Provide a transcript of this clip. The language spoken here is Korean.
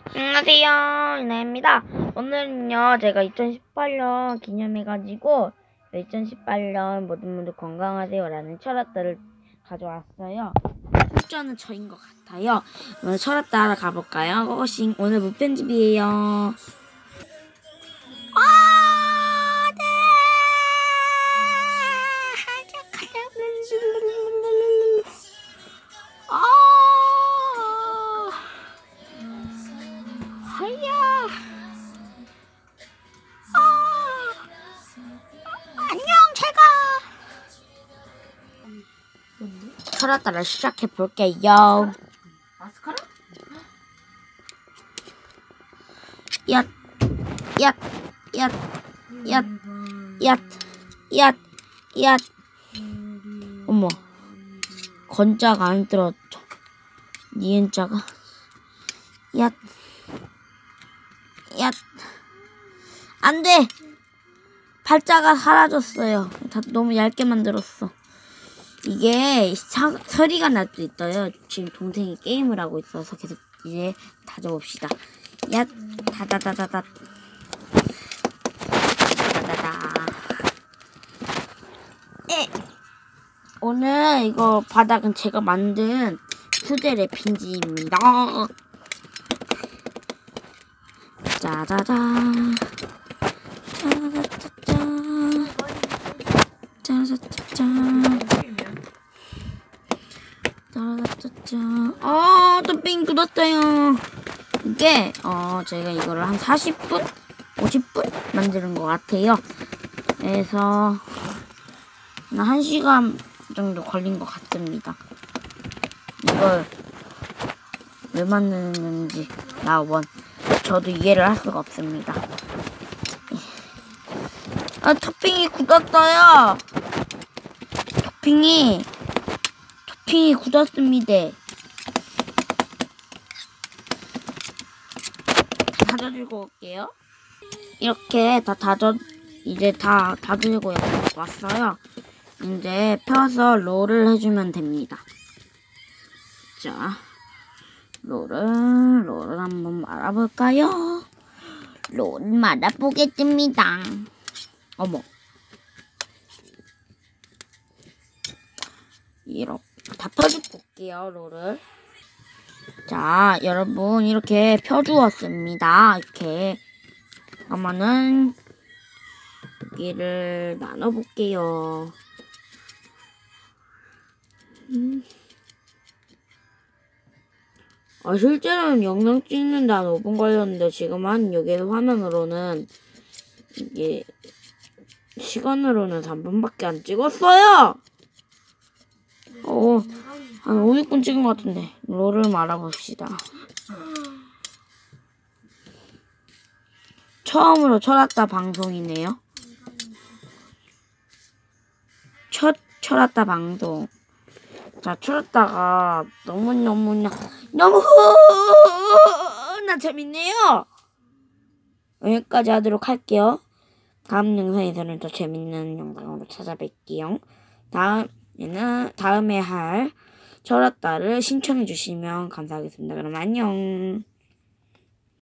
안녕하세요, 이나입니다. 오늘은요, 제가 2018년 기념해가지고 2018년 모두 건강하세요라는 철학들을 가져왔어요. 출전은 저인 것 같아요. 오늘 철학 따라 가볼까요? 오늘 무편집이에요. 철학 따라 시작해 볼게요. 마스카라? 얏, 얏, 얏, 얏, 얏, 얏, 얏. 어머, 건자가 안 들었죠. 니은자가 얏, 얏. 안 돼! 팔자가 사라졌어요. 다 너무 얇게 만들었어. 이게 소리가 날 수 있어요. 지금 동생이 게임을 하고 있어서 계속 이제 다져봅시다. 야, 다다다다다. 다다다다. 오늘 이거 바닥은 제가 만든 후대 랩핑지입니다. 짜자자. 짜자자자. 짜자자자. 짜자자자. 토핑 굳었어요. 이게 제가 이거를 한 40분? 50분 만드는 것 같아요. 그래서 한 1시간 정도 걸린 것 같습니다. 이걸 왜 만드는지 저도 이해를 할 수가 없습니다. 토핑이 굳었어요. 토핑이 굳었습니다. 다져주고 올게요. 이렇게 이제 다 다져주고 왔어요. 이제 펴서 롤을 해주면 됩니다. 자, 롤을 한번 말아볼까요? 롤 말아보겠습니다. 어머. 이렇게 다 펴줄게요, 롤을. 자, 여러분, 이렇게 펴주었습니다. 이렇게. 그러면은, 여기를 나눠볼게요. 실제로는 영상 찍는데 한 5분 걸렸는데, 지금 여기 화면으로는, 이게, 시간으로는 3분밖에 안 찍었어요! 한 5, 6분 찍은 것 같은데 롤을 말아봅시다. 처음으로 철학다 방송이네요. 첫 철학다 방송. 자, 철학다가 너무나 재밌네요. 여기까지 하도록 할게요. 다음 영상에서는 더 재밌는 영상으로 찾아뵐게요. 다음에 할 철학다를 신청해 주시면 감사하겠습니다. 그럼 안녕.